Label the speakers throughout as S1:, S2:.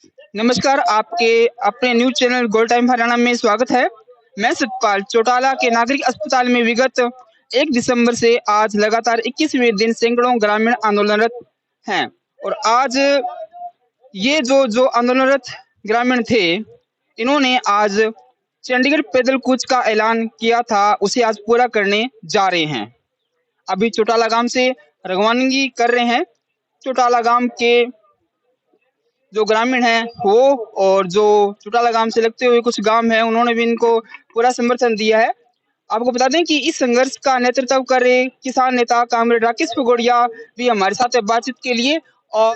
S1: नमस्कार, आपके अपने news channel gold time Haryana में स्वागत है। मैं सतपाल चौटाला के नागरिक अस्पताल में विगत 1 दिसंबर से आज लगातार 21वें दिन सैकड़ों ग्रामीण आंदोलनरत हैं और आज ये जो आंदोलनरत ग्रामीण थे, इन्होंने आज चंडीगढ़ पैदल कूच का ऐलान किया था, उसे आज पूरा करने जा रहे हैं। अभी चौटाला गांव से रवानगी कर रहे हैं। चौटाला गांव के जो ग्रामीण हैं वो और जो चौटाला गांव से लगते हुए कुछ गांव हैं, उन्होंने भी इनको पूरा समर्थन दिया है। आपको बता दें कि इस संघर्ष का नेतृत्व कर रहे किसान नेता कामरेड राकेश पगोड़िया भी हमारे साथ है बातचीत के लिए। और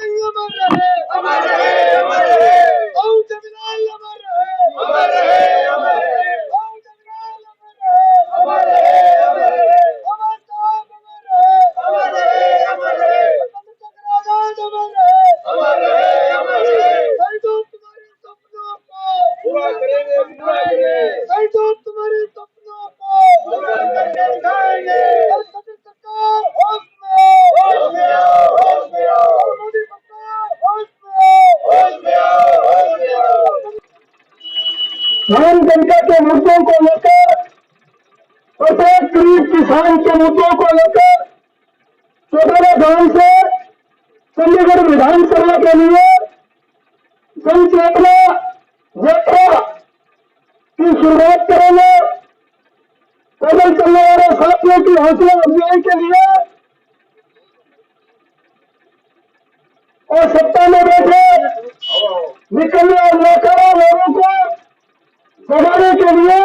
S2: आम जनता के मुद्दों को लेकर, प्रत्येक गरीब किसान के मुद्दों को लेकर चौटाला गांव से चंडीगढ़ विधानसभा के लिए जन चेतना यात्रा की शुरुआत करेंगे। पैदल चलने वाले साथियों की हौसला अफजाई के लिए और सत्ता में बैठे निकलने और नाकारा लोगों को बढ़ाने के लिए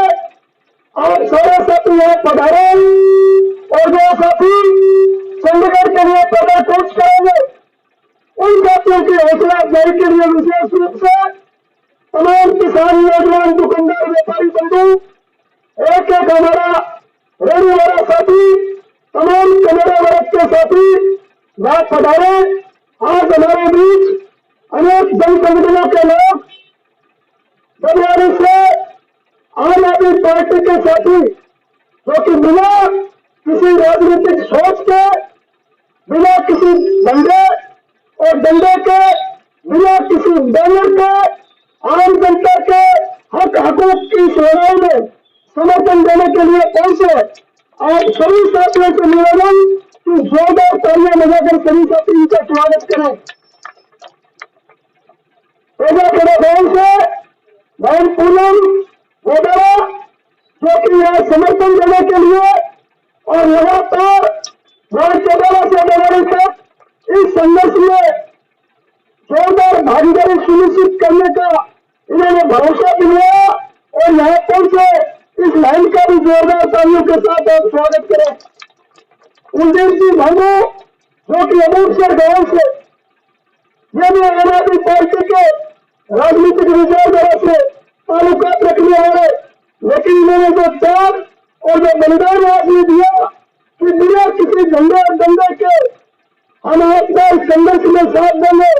S2: आप सारे साथी यहाँ पधारे और जो साथी चंडीगढ़ के लिए पैदल कूच करेंगे, उन साथियों की हौसला अफजाई के लिए विशेष रूप से तमाम किसान, नौजवान, दुकानदार, व्यापारी बंधु, एक एक हमारा रेडी वाला साथी, तमाम कमेरा वर्ग के साथी यहाँ पधारे। आज हमारे बीच अनेक जन संगठनों के लोग बदलाव से आम आदमी पार्टी के साथी, जो कि बिना किसी राजनीतिक सोच के, बिना किसी दंगे और डंडे के, बिना किसी बैनर के आम जनता के हक हकूक की सेवाओं में समर्थन देने के लिए पहुंचे। आज सभी साथियों से निवेदन कि जोरदार तालियां बजाकर सभी साथी इनका स्वागत करें। गांव से भाई पूनम वगैरह जो कि यहाँ समर्थन देने के लिए और लगातार चौटाला से बड़ारी तक इस संघर्ष में जोरदार भागीदारी सुनिश्चित करने का इन्होंने भरोसा दिलाया और यहाँ पहुंचे। इस लाइन का भी जोरदार तालियों के साथ आप स्वागत करें। कुलदीप सिंह भागो जो कि अमूर्तसर गांव से, ये भी आम आदमी पार्टी के राजनीतिक विचारधारा से तालुका रखने वाले, लेकिन इन्होंने जो त्याग और जो बलिदान आदमी दिया कि बिना किसी झंडे और दंगे के हम अपना संघर्ष में साथ देंगे,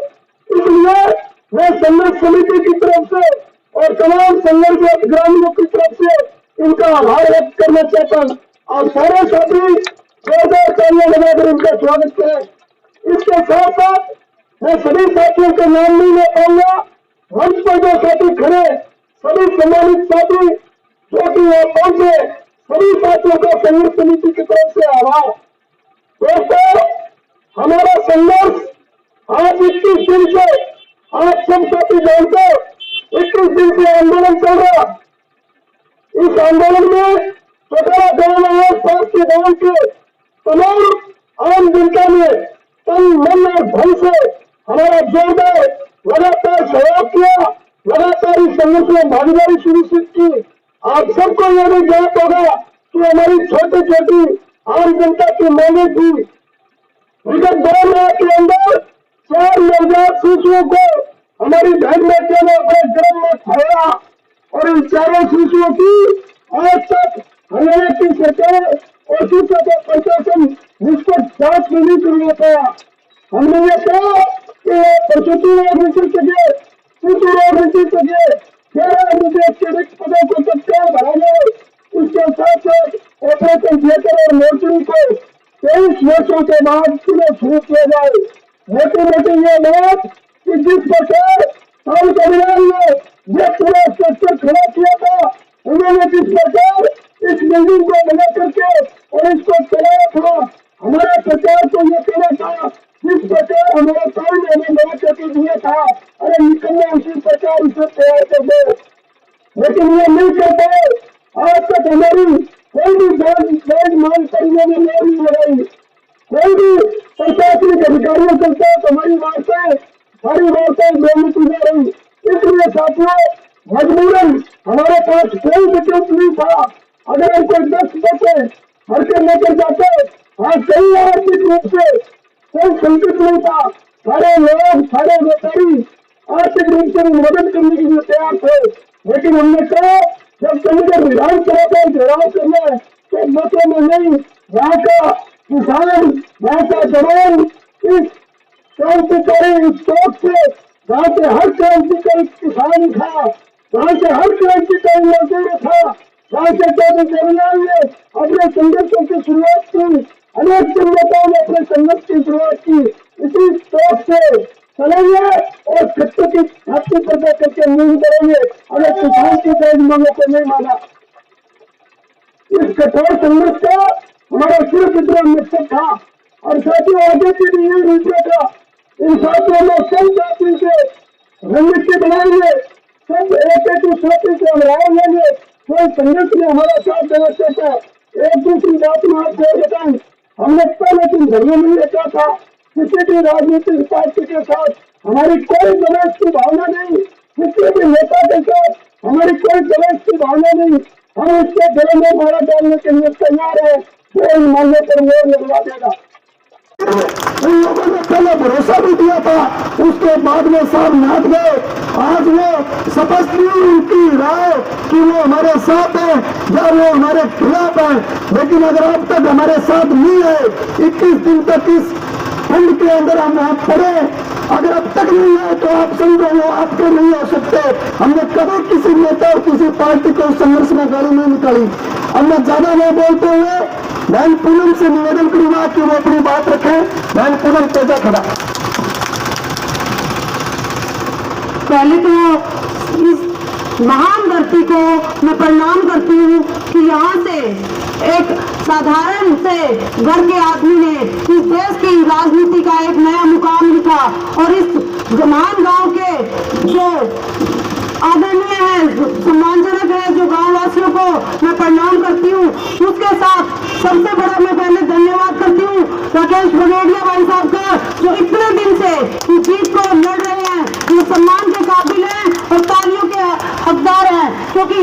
S2: इसलिए मैं संघर्ष समिति की तरफ से और तमाम संघर्ष ग्रामीणों की तरफ से इनका आभार व्यक्त करना चाहता हूँ। और सारे साथी जोरदार तालियां लगाकर इनका स्वागत करें। इसके साथ साथ मैं सभी साथियों के नाम नहीं ले पाऊंगा। मंच पर जो साथी खड़े, सभी सम्मानित साथी जो कि यहाँ पहुंचे, सभी साथियों का संघर्ष समिति की तरफ से आभार। दोस्तों, हमारा संघर्ष आज 21 दिन से, आप सब साथी जानते हो, 21 दिन से आंदोलन चल रहा। इस आंदोलन में चौटाला गांव में आस पास के गांव के तमाम आम जनता ने तन मन और धन से हमारा जोरदार लगातार सहयोग किया, लगातार इस संघर्ष में भागीदारी सुनिश्चित की। आप सबको यह भी ज्ञात होगा कि हमारी छोटी छोटी आम जनता की मांगे थी। विगत 2 माह के अंदर 4 नवजात शिशुओं को हमारी बहन बेटियों ने अपने गर्भ में खाया और इन 4 शिशुओं की आज तक हरियाणा की सरकार और शिक्षा का प्रशासन निष्पक्ष जांच नहीं कर पाया। हमने ये कहा कि प्रसूति रोग विशेषज्ञ, शिशु रोग विशेषज्ञ 11 विशेष के रिक्त पदों को तत्काल भरा जाए। इसके साथ साथ ऑपरेशन थिएटर और मोर्चरी को 23 वर्षों के बाद पुनः शुरू किया जाए। मोटी मोटी ये बात कि जिस प्रकार पवन कल्याण ने ये पूरा स्ट्रक्चर खड़ा किया था, उन्होंने जिस प्रकार इस बिल्डिंग को बना करके और इसको चलाया था, हमारा सरकार को ये कहना था जिस प्रकार हमारा काम हमें बना करके दिया था, अरे निकलना उसी प्रकार इसे तैयार कर दो, लेकिन ये नहीं करते। आज तक हमारी कोई भी जांच मांग करने में नहीं लगाई, कोई भी प्रशासनिक अधिकारियों के साथ हमारी वार्ताएं बेनतीजा रही। इसलिए साथियों, मजबूरन हमारे पास कोई विकल्प नहीं था। अगर हम कोई 10 बच्चे घर के लेकर जाते, आज कई आर्थिक रूप से कोई संकट नहीं था, सारे लोग सारे व्यापारी आर्थिक रूप से मदद करने के लिए तैयार थे, लेकिन हमने कहा जब कहीं विधानसभा का घेराव करना है तो बच्चों में नहीं, यहाँ का किसान, यहाँ का जवान इस क्रांतिकारी इस सोच से, जहाँ से हर क्रांतिकारी किसान था, जहाँ से हर क्रांतिकारी मजदूर था, जहाँ से चौधरी जवाहरलाल ने अपने संघर्षों की शुरुआत की, अनेक संगठनों ने अपने संघर्ष की शुरुआत की, इसी सोच से चलेंगे और सत्य की छाती पर करके नहीं करेंगे। अगर किसान की दर्द मांगे तो नहीं माना। इस कठोर संघर्ष का हमारा सिर्फ इतना मकसद था, और साथियों आगे की भी यही रूपरेखा इन साथियों में सब साथी से रणनीति बनाएंगे, सब एक साथी से हम राय लेंगे, कोई संघर्ष में हमारा साथ देना चाहता है। एक दूसरी बात में आपको बताएं, हमने पहले दिन धर्म नहीं रखा था, किसी भी राजनीतिक पार्टी के साथ हमारी कोई दलेश की भावना नहीं, किसी भी नेता के साथ हमारी कोई दलेश की भावना नहीं। हम इसके दिल में मारा डालने के लिए तैयार है, कोई मानने पर मोर लगवा देगा। उन लोगों ने पहले भरोसा भी दिया था, उसके बाद में सब नाट गए। आज वो स्पष्ट नहीं उनकी राय कि वो हमारे साथ है या वो हमारे खिलाफ है, लेकिन अगर अब तक हमारे साथ नहीं है, 21 दिन तक इस फंड के अंदर हम आप पड़े, अगर अब तक नहीं है तो आप समझो वो आपके नहीं हो सकते। हमने कभी किसी नेता और किसी पार्टी को संघर्ष में गाड़ी नहीं निकाली। अब मैं ज्यादा नहीं बोलते हुए बहन पूनम से निवेदन करूंगा कि वो अपनी बात रखें। बहन पूनम तेजा खड़ा।
S3: पहले तो इस महान धरती को मैं प्रणाम करती हूँ कि यहाँ से एक साधारण से घर के आदमी ने इस देश की राजनीति का एक नया मुकाम लिखा, और इस महान गांव के जो आदरणीय है, सम्मानजनक है, जो गांव वासियों को मैं प्रणाम करती हूँ। उसके साथ सबसे बड़ा मैं पहले धन्यवाद करती हूँ राकेश बगेड़िया भाई साहब का, जो इतने दिन से इस जीत को लड़ रहे हैं, ये सम्मान के काबिल हैं और तालियों के हकदार हैं, क्योंकि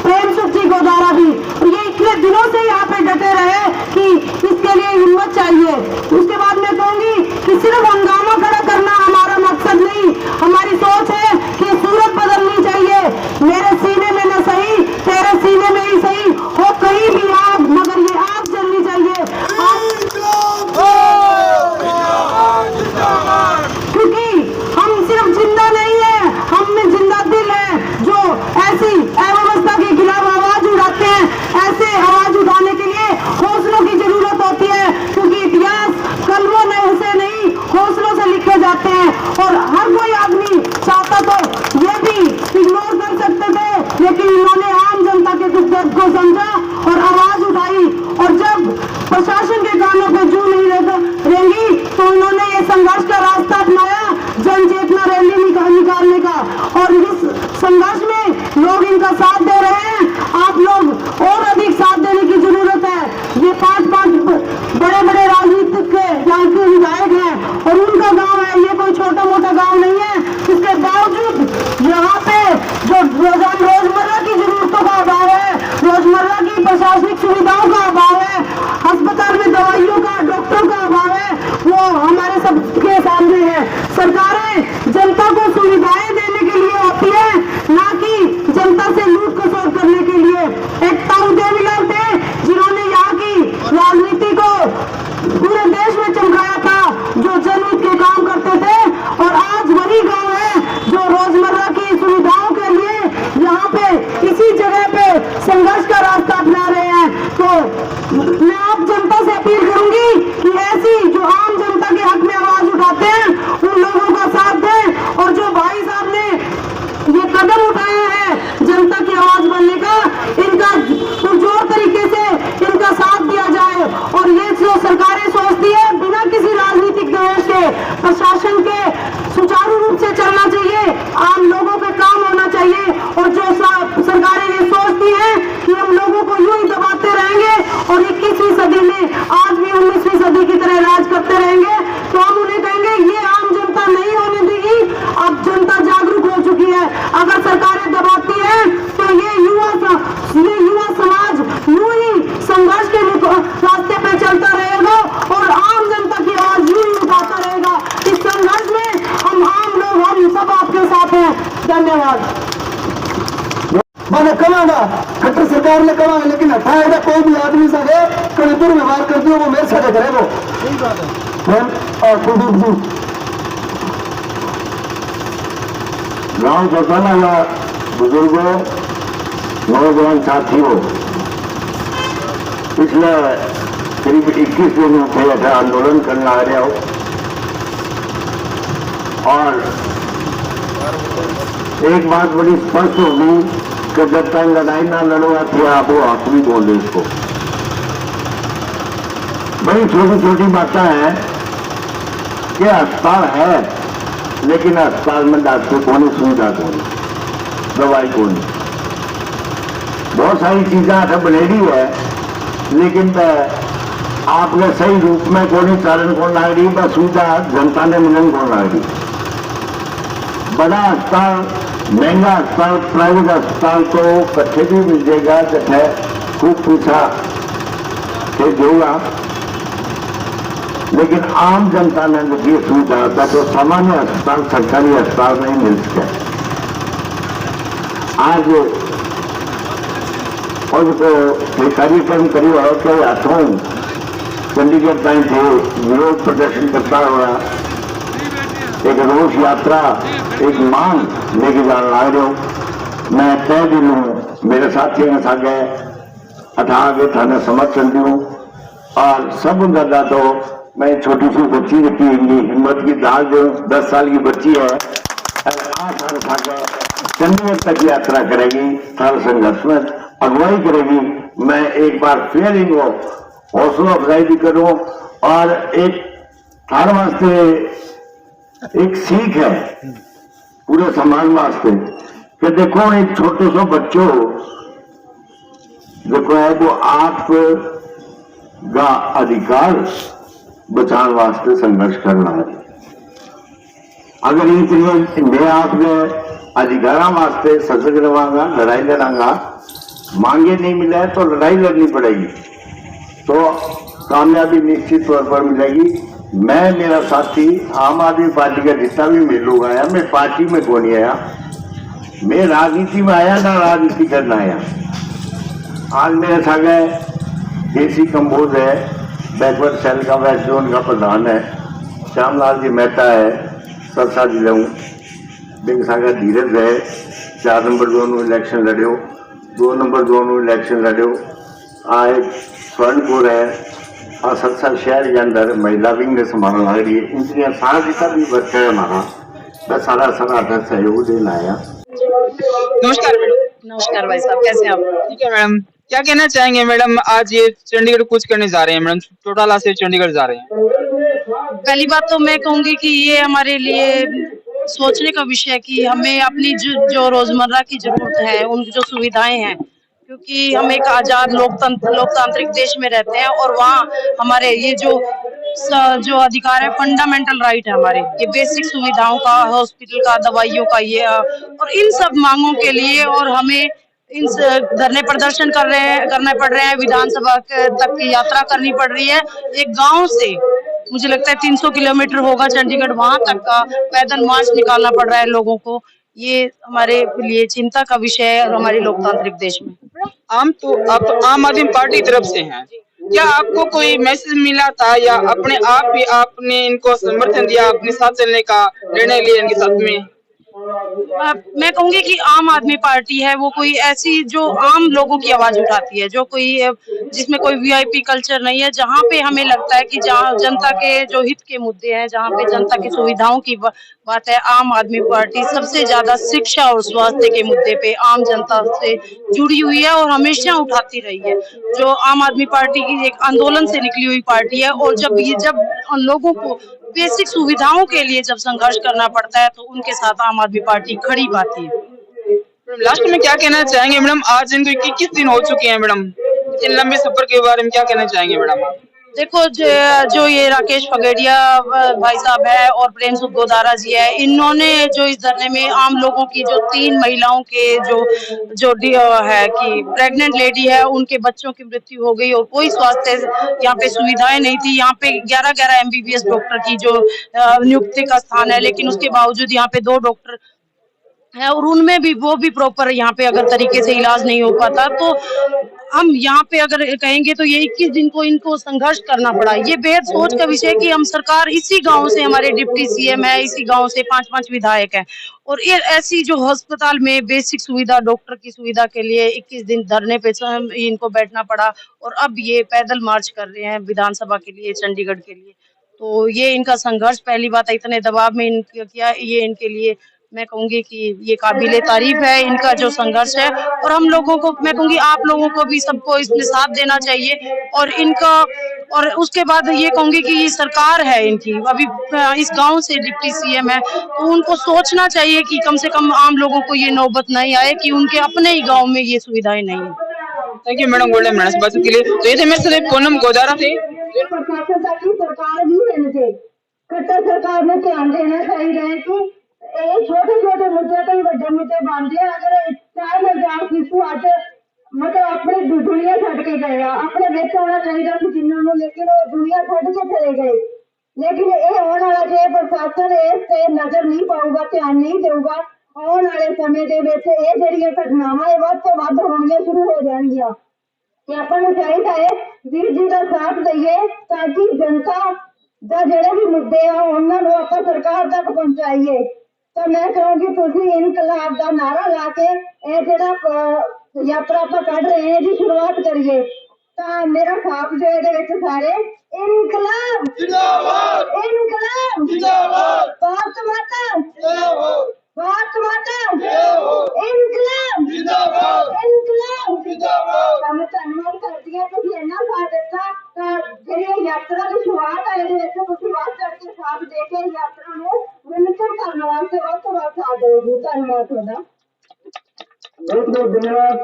S3: प्रेम सुख जी गोदारा भी ये इतने दिनों से यहाँ पे डटे रहे कि इसके लिए हिम्मत चाहिए। उसके बाद मैं कहूंगी कि सिर्फ हंगामा खड़ा करना हमारा मकसद नहीं, हमारी सोच है कि सूरत बदलनी चाहिए। मेरे सीने में न सही, तेरे सीने में ही सही हो कहीं भी आग, मगर ये आग जलनी चाहिए। क्योंकि हम सिर्फ जिंदा नहीं है, हम में जिंदा दिल है जो ऐसी अव्यवस्था के खिलाफ आवाज उठाते हैं। ऐसे आवाज उठाने के लिए हौसलों की जरूरत होती है, क्योंकि इतिहास कलमों से नहीं हौसलों से लिखे जाते हैं। और हर कोई आदमी चाहता तो ये भी इग्नोर कर सकते थे, लेकिन इन्होंने आम जनता के दुख दर्द को समझा और आवाज उठाई। और जब प्रशासन के कानों पे जू नहीं रहेंगी तो उन्होंने ये संघर्ष का रास्ता अपनाया, जन चेतना रैली निकालने का, और इस संघर्ष में लोग इनका साथ दे रहे हैं। आप लोग और अधिक साथ देने की जरूरत है। ये 5 बड़े बड़े राजनीतिक के यहाँ के विधायक हैं और उनका गांव है, ये कोई छोटा मोटा गांव नहीं है। इसके बावजूद यहाँ पे जो रोजमर्रा की जरूरतों का अभाव है, रोजमर्रा की प्रशासनिक सुविधाओं का अभाव है, अस्पताल में दवाइयों का, डॉक्टर का अभाव है, वो हमारे सबके सामने है। सरकारें जनता को सुविधाएं देने के लिए होती है, ना कि जनता से लूट खसोट करने के लिए। एक ताऊ देवीलाल थे जिन्होंने यहाँ की राजनीति को पूरे देश में चमकाया था, जो जनहित के काम करते थे, और आज वही गांव है जो रोजमर्रा की सुविधाओं के लिए यहाँ धन्यवाद।
S2: मैंने कमाना खट्टर सरकार ने कमा, लेकिन हटाएगा कोई भी आदमी सके कभी दुर्व्यवहार कर दियो वो मेरे साथ करे वो। सही बात है। और कुलदीप जी गांव चौटाला या बुजुर्गों, नौजवान साथियों, पिछले करीब 21 दिन से आंदोलन करना आ रहा हो और एक बात बड़ी स्पष्ट होगी कि जब तक लड़ाई ना लड़ोगा थे आप वो हक भी बोल दे इसको। बड़ी छोटी छोटी बातें हैं कि अस्पताल है लेकिन अस्पताल में डॉक्टर कौन, सुविधा कौन, दवाई कौन, बहुत सारी चीजें सब बनेगी है लेकिन आपके सही रूप में कौन चालन कौन लाग रही, बस सुविधा जनता ने मिलन कौन लाग रही। बड़ा अस्पताल, महंगा अस्पताल, प्राइवेट अस्पताल तो कट्ठे भी मिल जाएगा, कट्ठे खूब पूछा के देगा, लेकिन आम जनता ने जब ये सुविधा होता तो सामान्य अस्पताल, सरकारी अस्पताल नहीं मिल सके। आज और कार्यक्रम करीब के हाथों चंडीगढ़ ताई थे विरोध प्रदर्शन करता हुआ एक रोष यात्रा, एक मांग लेके जाने लग रहे हो। मैं तय दिन मेरे साथियों के साथ गए अठा के थाने समर्थन दूँ और सब ज्यादा तो मैं छोटी सी बच्ची रखी हिम्मत की दाल जो 10 साल की बच्ची है 8 साल था चंडीगढ़ तक यात्रा करेगी, थल संघर्ष में अगुवाई करेगी। मैं एक बार फिर इनको हौसला अफजाई भी करूं और एक हर वास्ते एक सीख है पूरे समाज वास्ते कि देखो एक छोटे से बच्चों देखो है वो आप का अधिकार बचाने वास्ते संघर्ष करना है। अगर इतने मैं आपके अधिकारों वास्ते सजग रहांगा, लड़ाई लड़ांगा, मांगे नहीं मिला है तो लड़ाई लड़नी पड़ेगी, तो कामयाबी निश्चित तौर पर मिलेगी। मैं मेरा साथी आम आदमी पार्टी का जितना भी मेरे लोग आया, मैं पार्टी में कौन नहीं आया, मैं राजनीति में आया ना राजनीति करना आया। आज मेरे साथ देसी कंबोज है, बैकवर्ड सेल का वेस्ट जोन का प्रधान है, श्यामलाल जी मेहता है, सरसा जिला बेगसागर धीरज है, 4 नंबर जोन में इलेक्शन लड़ो, 2 नंबर जोन में इलेक्शन लड़ो, आए स्वर्णपुर है और सरसा शहर के अंदर महिला विंग ने संभालना लग रही है। इनकी सारा जितना भी वर्क है हमारा मैं सारा सहयोग देना आया।
S1: नमस्कार मैडम।
S4: नमस्कार भाई साहब, कैसे हैं आप?
S1: ठीक है मैडम, क्या कहना चाहेंगे मैडम, आज ये चंडीगढ़ कूच करने जा रहे हैं मैडम, चौटाला से चंडीगढ़ जा रहे हैं।
S4: पहली बात तो मैं कहूंगी कि ये हमारे लिए सोचने का विषय है कि हमें अपनी जो रोजमर्रा की जरूरत है, उनकी जो सुविधाएं हैं, क्योंकि हम एक आजाद लोकतांत्रिक देश में रहते हैं और वहाँ हमारे ये जो अधिकार है, फंडामेंटल राइट है हमारे, ये बेसिक सुविधाओं का, हॉस्पिटल का, दवाइयों का, ये और इन सब मांगों के लिए और हमें इन धरने प्रदर्शन करने पड़ रहे हैं, विधानसभा तक की यात्रा करनी पड़ रही है। एक गांव से मुझे लगता है 300 किलोमीटर होगा चंडीगढ़, वहां तक का पैदल मार्च निकालना पड़ रहा है लोगों को। ये हमारे लिए चिंता का विषय है और हमारे लोकतांत्रिक देश में।
S1: आप आम आदमी पार्टी तरफ से हैं, क्या आपको कोई मैसेज मिला था या अपने आप ही आपने इनको समर्थन दिया, अपने साथ चलने का निर्णय लिया इनके साथ में?
S4: मैं कहूंगी कि आम आदमी पार्टी है वो कोई ऐसी जो आम लोगों की आवाज उठाती है, जो कोई जिसमें कोई वीआईपी कल्चर नहीं है, जहाँ पे हमें लगता है कि जहाँ जनता के जो हित के मुद्दे हैं, जहाँ पे जनता की सुविधाओं की बात है, आम आदमी पार्टी सबसे ज्यादा शिक्षा और स्वास्थ्य के मुद्दे पे आम जनता से जुड़ी हुई है और हमेशा उठाती रही है। जो आम आदमी पार्टी की एक आंदोलन से निकली हुई पार्टी है और जब लोगों को बेसिक सुविधाओं के लिए जब संघर्ष करना पड़ता है तो उनके साथ आम आदमी पार्टी खड़ी पाती है।
S1: लास्ट में क्या कहना चाहेंगे मैडम, आज इनको 21 दिन हो चुके हैं मैडम, इतने लंबे सफर के बारे में क्या कहना चाहेंगे मैडम?
S4: देखो, जो ये राकेश फगेड़िया भाई साहब है और प्रेम सुख गोदारा जी है, इन्होंने जो इस धरने में आम लोगों की जो 3 महिलाओं के जो है कि प्रेग्नेंट लेडी है, उनके बच्चों की मृत्यु हो गई और कोई स्वास्थ्य यहाँ पे सुविधाएं नहीं थी। यहाँ पे 11 MBBS डॉक्टर की जो नियुक्ति का स्थान है, लेकिन उसके बावजूद यहाँ पे 2 डॉक्टर है और उनमें भी वो भी प्रॉपर यहाँ पे अगर तरीके से इलाज नहीं हो पाता तो हम यहाँ पे अगर कहेंगे तो ये 21 दिन को इनको संघर्ष करना पड़ा। ये बेहद सोच का विषय है कि हम सरकार इसी गांव से, हमारे डिप्टी सीएम है, इसी गांव से 5-5 विधायक हैं और ये ऐसी जो अस्पताल में बेसिक सुविधा, डॉक्टर की सुविधा के लिए 21 दिन धरने पे इनको बैठना पड़ा और अब ये पैदल मार्च कर रहे हैं विधानसभा के लिए, चंडीगढ़ के लिए। तो ये इनका संघर्ष, पहली बात इतने दबाव में इनका किया, ये इनके लिए मैं कहूंगी कि ये काबिले तारीफ है इनका जो संघर्ष है और हम लोगों को, मैं कहूंगी आप लोगों को भी सबको इसमें साथ देना चाहिए और इनका, और उसके बाद ये कहूंगी कि ये सरकार है इनकी, अभी इस गांव से डिप्टी सीएम है तो उनको सोचना चाहिए कि कम से कम आम लोगों को ये नौबत नहीं आए कि उनके अपने ही गाँव में ये सुविधाएं नहीं है।
S1: Thank you madam golden madam बात के लिए। तो ये थे मेरे साथ पूनम गोदारा थे।
S2: प्रशासन तक की सरकार भी देने थे, कट्टर सरकार ने ध्यान देना चाहिए कि छोटे छोटे मुद्दे तो बड़े मुद्दे बनते हैं। अगर चाहे नवजात शिशु अज मतलब अपने दुनिया छड़ के गए, अपने बेच होना चाहिए कि जिन्होंने, लेकिन वो दुनिया छड़ के चले गए। लेकिन ये होने वाला जो प्रशासन इस पे नजर नहीं पाऊगा, ध्यान नहीं देगा, आने वाले समय के ये घटनावां वध तो वध होनियां शुरू हो जाएंगियां। अपन चाहिए है वीर जी का साथ दईए ताकि जनता का जेडे भी मुद्दे आ उन्होंने आप सरकार तक पहुंचाइए। तो मैं कहूँगी तुम इनकलाब का नारा ला के यात्रा आप कढ़ रहे हैं जी शुरुआत करिए। तो मेरा खाप जो है सारे इनकलाब जिंदाबाद, इनकलाब जिंदाबाद, भारत माता भारत माता, इनकलाब जिंदाबाद, इनकलाब जिंदाबाद। मैं धन्यवाद करती हूं कि इन्ना साथ दिता। जी यात्रा की शुरुआत है बात करके साथ देके यात्रा में मिलकर करने वास्ते बहुत साथ देगी। धन्यवाद थोड़ा, बहुत बहुत धन्यवाद।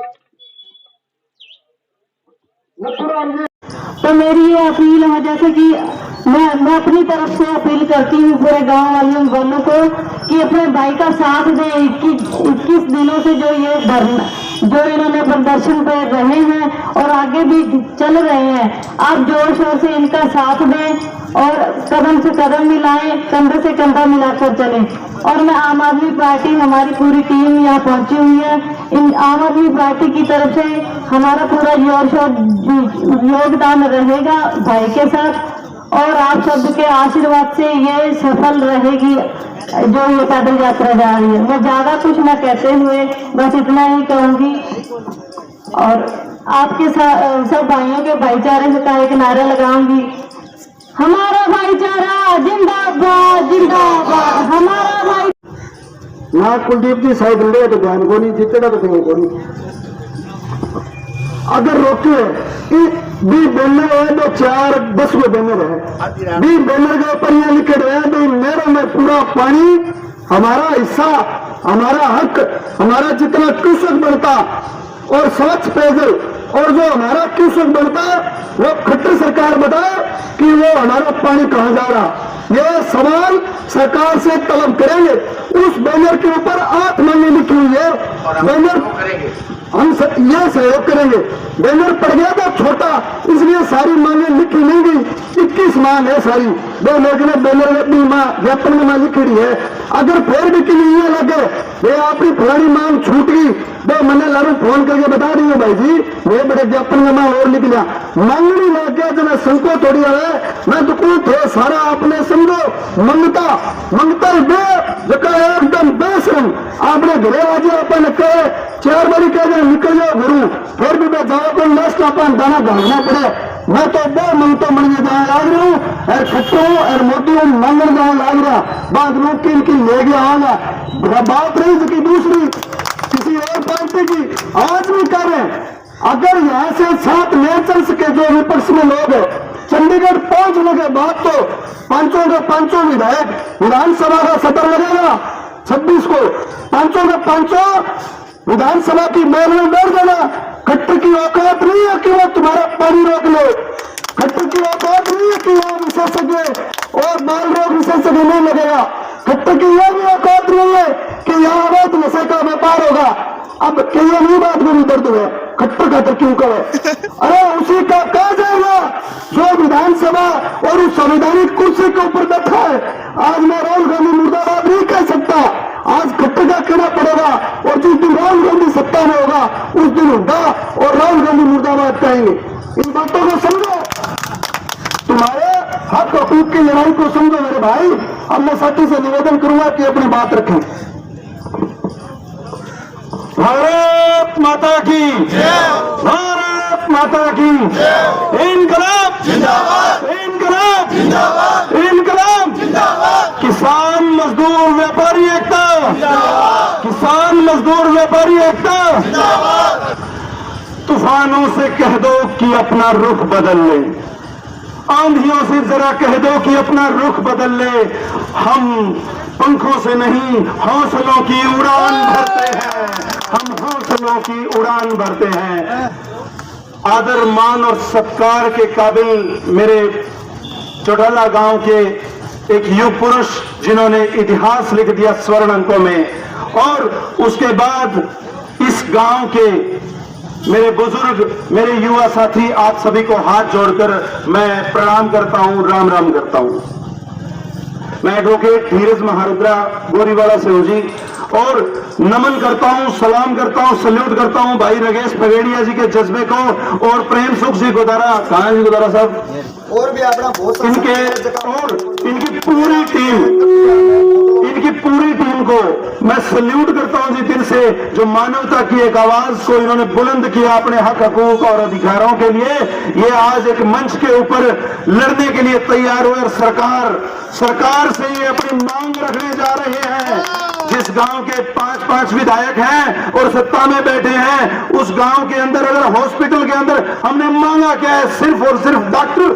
S3: तो मेरी ये अपील है, जैसे कि मैं अपनी तरफ से अपील करती हूँ पूरे गांव वालों वालों को कि अपने भाई का साथ दें। 21 दिनों से जो ये धरना, जो इन्होंने प्रदर्शन पे रहे हैं और आगे भी चल रहे हैं, आप जोर शोर से इनका साथ दें और कदम से कदम मिलाएं, कंधे से कंधा मिलाकर चलें। और मैं आम आदमी पार्टी, हमारी पूरी टीम यहाँ पहुंची हुई है। इन आम आदमी पार्टी की तरफ से हमारा पूरा जोर शोर योगदान रहेगा भाई के साथ और आप सबके आशीर्वाद से ये सफल रहेगी जो ये पैदल यात्रा जा रही है। मैं ज्यादा कुछ न कहते हुए बस इतना ही कहूंगी और आपके सब भाइयों के भाईचारे का एक नारा लगाऊंगी, हमारा भाईचारा जिंदाबाद जिंदाबाद, हमारा भाई।
S2: ना कुलदीप जी साइड ले तो ध्यान को नहीं जीतेगा तो कहीं को नहीं। अगर रोके भी बैनर है तो 4-10 बैनर है, भी बैनर के ऊपर ये लिखे रहे हैं तो मेरे में पूरा पानी हमारा हिस्सा, हमारा हक, हमारा जितना कृषक बनता और स्वच्छ पेयजल और जो हमारा कृषक बनता वो खट्टर सरकार बताए कि वो हमारा पानी कहाँ जा रहा। ये सवाल सरकार से तलब करेंगे। उस बैनर के ऊपर 8 मांगे लिखी हुई है, बैनर हम यह सहयोग करेंगे। बैनर पड़ गया था छोटा, इसलिए सारी मांगे लिखी नहीं गई। 21 मांग है सारी, दो लोग ने बैनर ज्ञापन में लिखी रही है। अगर फिर भी किसी ये लगे ये आपकी पुरानी मांग छूट गई तो मैंने लारू फोन करके बता रही हूँ भाई जी ये बड़े ज्ञापन में मैं और लिख लिया मांगनी लग गया जना संको थोड़ी है मैं तो कुछ थे सारा आपने समझो मंगता दे जका एकदम बेशरम आपने घरे आज अपन कहे 4 बारी कह निकल जाओ घरू फिर भी मैं जाओ को लास्ट अपन दाना घालना पड़े। मैं तो बहुत मंगतो मंगे जाने लाग रहा हूँ और खट्टो और मोदी मंगल जाने लाग रहा बात रोक के इनकी ले गया आगा बात रही इसकी दूसरी किसी और पार्टी की आज भी कर रहे हैं। अगर यहाँ से 7 नहीं चल सके जो विपक्ष में लोग है चंडीगढ़ पहुंचने के बाद तो पांचों विधायक विधानसभा का सत्र लगेगा 26 को 5 विधानसभा की मेल में बैठ जाना। खट्टर की औकात नहीं है कि वो तुम्हारा पानी रोक ले, खट्टर की औकात नहीं है कि वो विशेषज्ञ और बाल रोग विशेषज्ञ नहीं लगेगा। खट्टर की यह भी औकात नहीं है कि यहाँ अवैध नशे का व्यापार होगा। अब ये नहीं बात मेरी दर्द है खट्टर क्यों करे अरे उसी का कहा जाएगा जो विधानसभा और उस संवैधानिक कुर्सी के ऊपर बैठा है। आज मैं राहुल गांधी मुर्दाबाद नहीं कह सकता, आज खट्टर का रखना पड़ेगा। और जिस दिन राहुल गांधी सत्ता में होगा उस दिन हुड्डा और राहुल गांधी मुर्दाबाद कहेंगे। इन बातों को समझो, तुम्हारे हक हकूक की लड़ाई को समझो मेरे भाई। अब मैं साथी से निवेदन करूंगा कि अपनी बात रखें। भारत माता की, भारत माता की, इनकलाब जिंदाबाद, इनकलाब जिंदाबाद, इनकलाब जिंदाबाद। किसान मजदूर व्यापारी एकता, किसान मजदूर व्यापारी एकता जिंदाबाद। तूफानों से कह दो कि अपना रुख बदल ले, आंधियों से जरा कह दो कि अपना रुख बदल ले। हम पंखों से नहीं हौसलों की उड़ान भरते हैं, हम हौसलों की उड़ान भरते हैं। आदर मान और सत्कार के काबिल मेरे चौटाला गांव के एक युग पुरुष जिन्होंने इतिहास लिख दिया स्वर्ण अंकों में, और उसके बाद इस गांव के मेरे बुजुर्ग, मेरे युवा साथी, आप सभी को हाथ जोड़कर मैं प्रणाम करता हूं, राम राम करता हूं। मैं एडवोकेट धीरज महारुद्रा गोरीवाला से हूं जी, और नमन करता हूं, सलाम करता हूं, सल्यूट करता हूं भाई रगेश पगेड़िया जी के जज्बे को, और प्रेम सुख जी गोदारा, कहां जी गोदारा साहब,
S5: और भी अपना बहुत
S2: इनके और इनकी पूरी टीम को मैं सल्यूट करता हूं जी दिल से, जो मानवता की एक आवाज को इन्होंने बुलंद किया अपने हक हकूक और अधिकारों के लिए। ये आज एक मंच के ऊपर लड़ने के लिए तैयार हुए, और सरकार से ये अपनी मांग रखने जा रहे हैं। जिस गांव के 5-5 विधायक हैं और सत्ता में बैठे हैं, उस गांव के अंदर अगर हॉस्पिटल के अंदर हमने मांगा क्या है, सिर्फ और सिर्फ डॉक्टर,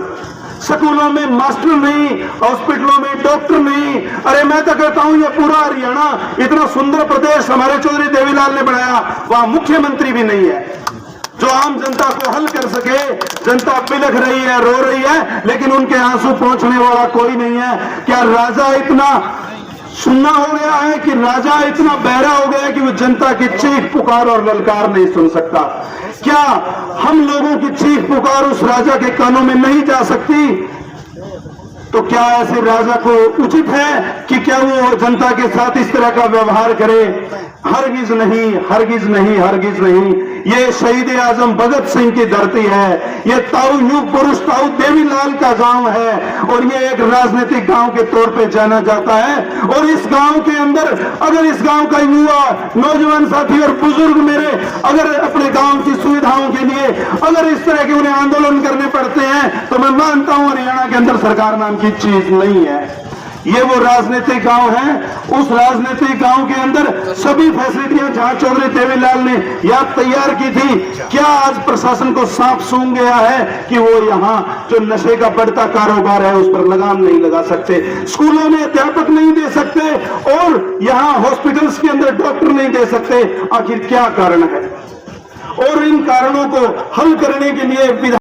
S2: स्कूलों में मास्टर नहीं, हॉस्पिटलों में डॉक्टर नहीं। अरे मैं तो कहता हूं ये पूरा हरियाणा, इतना सुंदर प्रदेश हमारे चौधरी देवीलाल ने बनाया, वहां मुख्यमंत्री भी नहीं है जो आम जनता को हल कर सके। जनता बिलख रही है, रो रही है, लेकिन उनके आंसू पहुंचने वाला कोई नहीं है। क्या राजा इतना सुनना हो गया है कि राजा इतना बहरा हो गया है कि वो जनता की चीख पुकार और ललकार नहीं सुन सकता? क्या हम लोगों की चीख पुकार उस राजा के कानों में नहीं जा सकती? तो क्या ऐसे राजा को उचित है कि क्या वो जनता के साथ इस तरह का व्यवहार करे? हरगिज नहीं, हरगिज नहीं, हरगिज नहीं। ये शहीद आजम भगत सिंह की धरती है, ये ताऊ युग पुरुष ताऊ देवीलाल का गांव है, और ये एक राजनीतिक गांव के तौर पे जाना जाता है। और इस गांव के अंदर अगर इस गांव का युवा, नौजवान साथी और बुजुर्ग मेरे अगर अपने गांव की सुविधाओं के लिए अगर इस तरह के उन्हें आंदोलन करने पड़ते हैं, तो मैं मानता हूं हरियाणा के अंदर सरकार नाम की चीज नहीं है। ये वो राजनीतिक गांव है, उस राजनीतिक गांव के अंदर सभी फैसिलिटियां जहां चौधरी देवीलाल ने याद तैयार की थी, क्या आज प्रशासन को सांप सूंघ गया है कि वो यहाँ जो नशे का बढ़ता कारोबार है उस पर लगाम नहीं लगा सकते, स्कूलों में अध्यापक नहीं दे सकते, और यहाँ हॉस्पिटल्स के अंदर डॉक्टर नहीं दे सकते? आखिर क्या कारण है? और इन कारणों को हल करने के लिए